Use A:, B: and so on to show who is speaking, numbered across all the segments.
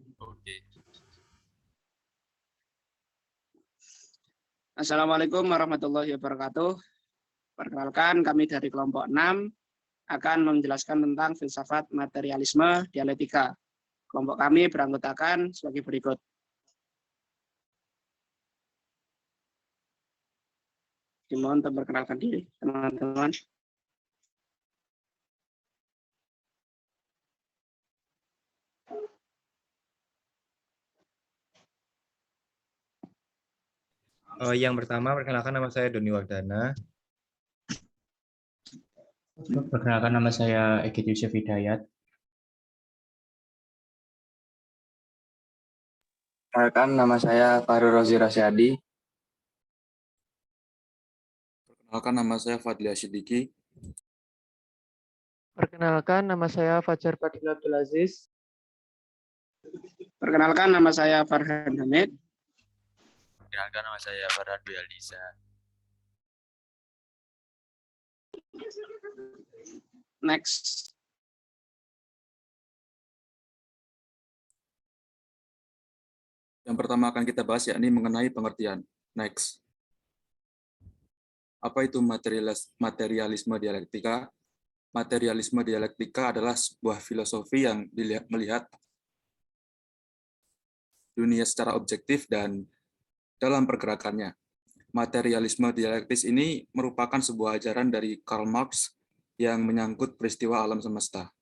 A: Oke.
B: Assalamualaikum warahmatullahi wabarakatuh. Perkenalkan, kami dari kelompok 6 akan menjelaskan tentang filsafat materialisme dialektika. Kelompok kami beranggotakan sebagai berikut. Dimohon untuk memperkenalkan diri, teman-teman.
A: Yang pertama, perkenalkan nama saya Doni Wardana.
C: Perkenalkan nama saya Egid Yusuf Hidayat.
D: Perkenalkan nama saya Fahru Rozi Rasyadi.
E: Perkenalkan nama saya Fadli Asyidiki.
F: Perkenalkan nama saya Fajar Fadil Abdul Aziz.
B: Perkenalkan, nama saya Farhan Hamid.
A: Perkenalkan nama saya Farhan Dwi Aldiza.
B: Next.
E: Yang pertama akan kita bahas yakni mengenai pengertian. Next. Apa itu materialisme dialektika? Materialisme dialektika adalah sebuah filosofi yang melihat dunia secara objektif dan dalam pergerakannya. Materialisme dialektis ini merupakan sebuah ajaran dari Karl Marx yang menyangkut peristiwa alam semesta.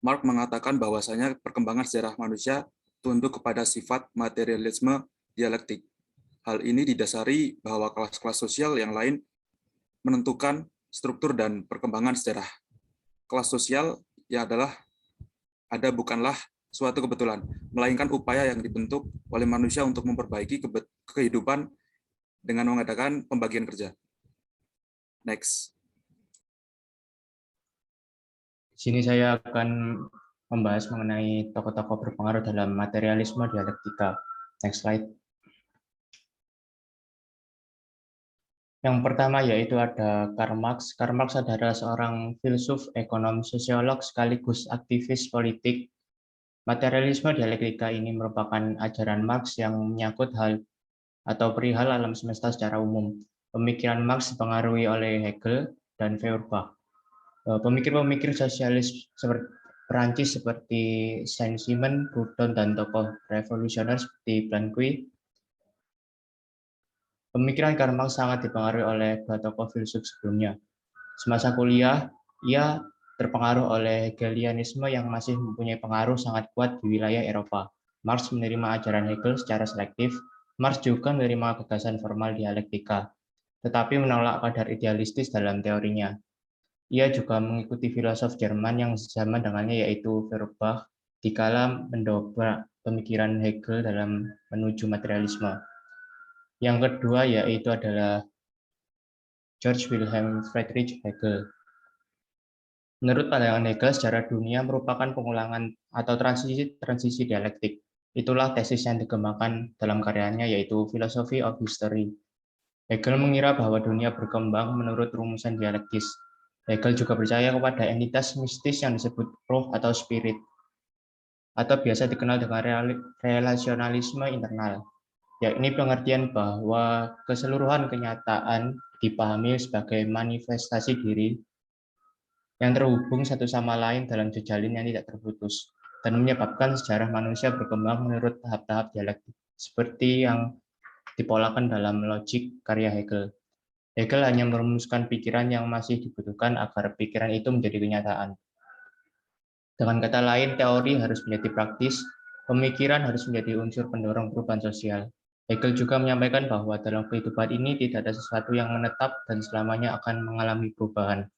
E: Marx mengatakan bahwasanya perkembangan sejarah manusia tunduk kepada sifat materialisme dialektik. Hal ini didasari bahwa kelas-kelas sosial yang lain menentukan struktur dan perkembangan sejarah. Kelas sosial yang ada bukanlah suatu kebetulan, melainkan upaya yang dibentuk oleh manusia untuk memperbaiki kehidupan dengan mengadakan pembagian kerja. Next.
C: Di sini saya akan membahas mengenai tokoh-tokoh berpengaruh dalam materialisme dialektika. Next slide. Yang pertama yaitu ada Karl Marx. Karl Marx adalah seorang filsuf, ekonom, sosiolog, sekaligus aktivis politik. Materialisme dialektika ini merupakan ajaran Marx yang menyangkut hal atau perihal alam semesta secara umum. Pemikiran Marx dipengaruhi oleh Hegel dan Feuerbach. Pemikir-pemikir sosialis Perancis seperti Saint-Simon, Proudhon, dan tokoh revolusioner seperti Blanqui. Pemikiran Karl Marx sangat dipengaruhi oleh dua tokoh filsuf sebelumnya. Semasa kuliah, ia terpengaruh oleh Hegelianisme yang masih mempunyai pengaruh sangat kuat di wilayah Eropa. Marx menerima ajaran Hegel secara selektif. Marx juga menerima gagasan formal dialektika, tetapi menolak kadar idealistis dalam teorinya. Ia juga mengikuti filosof Jerman yang sejaman dengannya yaitu Feuerbach dikala mendobrak pemikiran Hegel dalam menuju materialisme. Yang kedua yaitu adalah George Wilhelm Friedrich Hegel. Menurut pandangan Hegel, sejarah dunia merupakan pengulangan atau transisi dialektik. Itulah tesis yang dikembangkan dalam karyanya yaitu Philosophy of History. Hegel mengira bahwa dunia berkembang menurut rumusan dialektis. Hegel juga percaya kepada entitas mistis yang disebut roh atau spirit, atau biasa dikenal dengan relasionalisme internal, yakni pengertian bahwa keseluruhan kenyataan dipahami sebagai manifestasi diri yang terhubung satu sama lain dalam jejalin yang tidak terputus, dan menyebabkan sejarah manusia berkembang menurut tahap-tahap dialektik, seperti yang dipolakan dalam logik karya Hegel. Hegel hanya merumuskan pikiran yang masih dibutuhkan agar pikiran itu menjadi kenyataan. Dengan kata lain, teori harus menjadi praktis, pemikiran harus menjadi unsur pendorong perubahan sosial. Hegel juga menyampaikan bahwa dalam kehidupan ini tidak ada sesuatu yang menetap dan selamanya akan mengalami perubahan.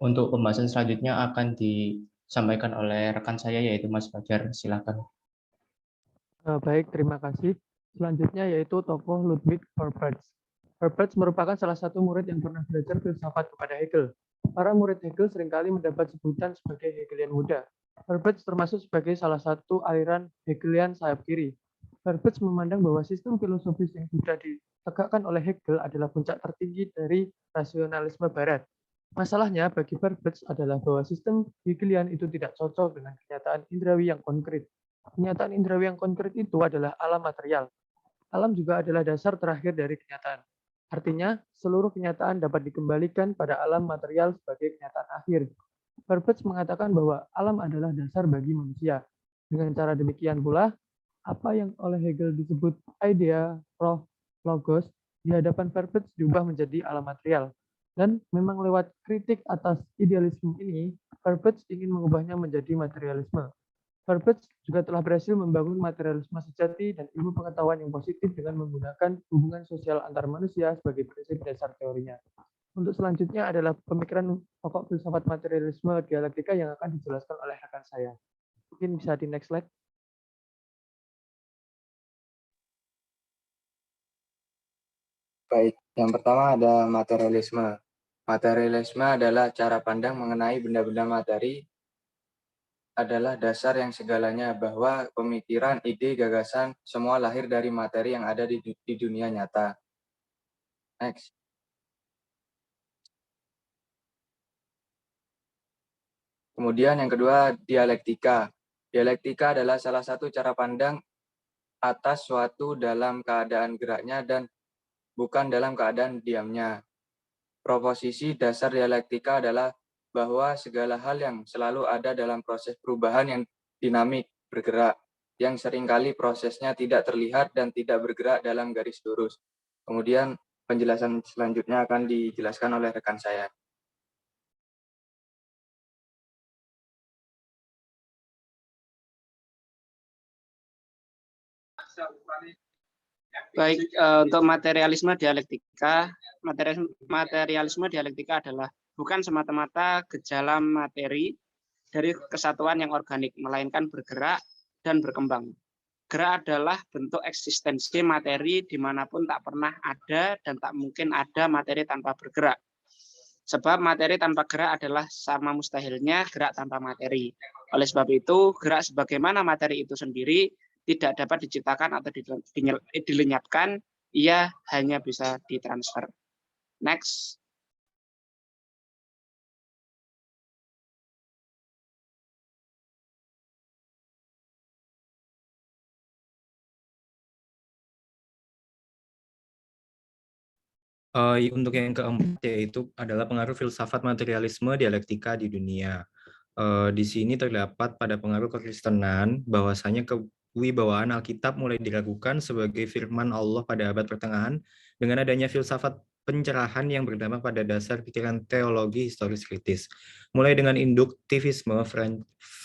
C: Untuk pembahasan selanjutnya akan disampaikan oleh rekan saya yaitu Mas Fajar. Silakan.
F: Baik, terima kasih. Selanjutnya yaitu tokoh Ludwig Herbarts. Herbarts merupakan salah satu murid yang pernah belajar filsafat kepada Hegel. Para murid Hegel seringkali mendapat sebutan sebagai Hegelian muda. Herbarts termasuk sebagai salah satu aliran Hegelian sayap kiri. Herbarts memandang bahwa sistem filosofis yang sudah ditegakkan oleh Hegel adalah puncak tertinggi dari rasionalisme Barat. Masalahnya bagi Babbage adalah bahwa sistem Hegelian itu tidak cocok dengan kenyataan indrawi yang konkret. Kenyataan indrawi yang konkret itu adalah alam material. Alam juga adalah dasar terakhir dari kenyataan. Artinya, seluruh kenyataan dapat dikembalikan pada alam material sebagai kenyataan akhir. Babbage mengatakan bahwa alam adalah dasar bagi manusia. Dengan cara demikian pula, apa yang oleh Hegel disebut idea, roh, logos, di hadapan Babbage diubah menjadi alam material. Dan memang lewat kritik atas idealisme ini, Babbage ingin mengubahnya menjadi materialisme. Babbage juga telah berhasil membangun materialisme sejati dan ilmu pengetahuan yang positif dengan menggunakan hubungan sosial antar manusia sebagai prinsip dasar teorinya. Untuk selanjutnya adalah pemikiran pokok filsafat materialisme dialektika yang akan dijelaskan oleh rekan saya. Mungkin bisa di next slide.
D: Baik, yang pertama ada materialisme. Materialisme adalah cara pandang mengenai benda-benda materi adalah dasar yang segalanya, bahwa pemikiran, ide, gagasan semua lahir dari materi yang ada di dunia nyata. Next. Kemudian yang kedua, dialektika. Dialektika adalah salah satu cara pandang atas suatu dalam keadaan geraknya dan bukan dalam keadaan diamnya. Proposisi dasar dialektika adalah bahwa segala hal yang selalu ada dalam proses perubahan yang dinamik, bergerak, yang seringkali prosesnya tidak terlihat dan tidak bergerak dalam garis lurus. Kemudian penjelasan selanjutnya akan dijelaskan oleh rekan saya.
B: Baik, untuk materialisme dialektika adalah bukan semata-mata gejala materi dari kesatuan yang organik, melainkan bergerak dan berkembang. Gerak adalah bentuk eksistensi materi dimanapun tak pernah ada dan tak mungkin ada materi tanpa bergerak. Sebab materi tanpa gerak adalah sama mustahilnya gerak tanpa materi. Oleh sebab itu, gerak sebagaimana materi itu sendiri tidak dapat diciptakan atau dilenyapkan, ia hanya bisa ditransfer. Next.
A: Untuk yang keempat yaitu adalah pengaruh filsafat materialisme dialektika di dunia. Di sini terdapat pada pengaruh kekristenan bahwasanya kewibawaan Alkitab mulai diragukan sebagai firman Allah pada abad pertengahan dengan adanya filsafat pencerahan yang berdampak pada dasar pikiran teologi historis kritis. Mulai dengan induktivisme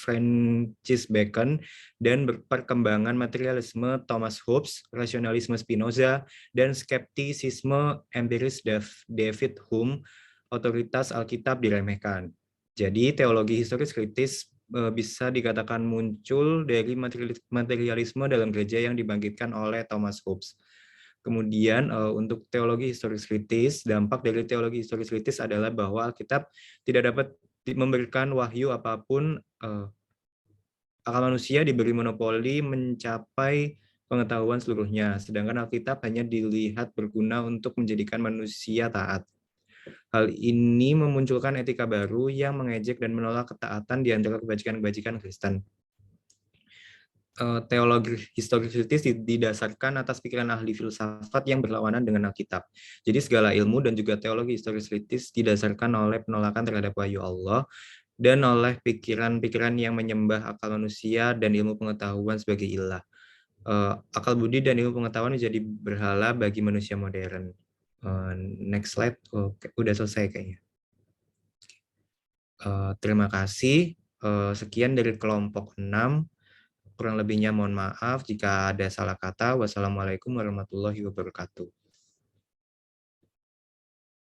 A: Francis Bacon dan perkembangan materialisme Thomas Hobbes, rasionalisme Spinoza, dan skeptisisme empiris David Hume, otoritas Alkitab diremehkan. Jadi teologi historis kritis bisa dikatakan muncul dari materialisme dalam gereja yang dibangkitkan oleh Thomas Hobbes. Kemudian untuk teologi historis kritis, dampak dari teologi historis kritis adalah bahwa Alkitab tidak dapat memberikan wahyu apapun. Akal manusia diberi monopoli mencapai pengetahuan seluruhnya, sedangkan Alkitab hanya dilihat berguna untuk menjadikan manusia taat. Hal ini memunculkan etika baru yang mengejek dan menolak ketaatan di antara kebajikan-kebajikan Kristen. Teologi historis kritis didasarkan atas pikiran ahli filsafat yang berlawanan dengan Alkitab. Jadi segala ilmu dan juga teologi historis kritis didasarkan oleh penolakan terhadap wahyu Allah dan oleh pikiran-pikiran yang menyembah akal manusia dan ilmu pengetahuan sebagai ilah. Akal budi dan ilmu pengetahuan menjadi berhala bagi manusia modern. Next slide. Udah selesai kayaknya. Terima kasih. Sekian dari kelompok 6. Kurang lebihnya mohon maaf jika ada salah kata. Wassalamualaikum warahmatullahi wabarakatuh.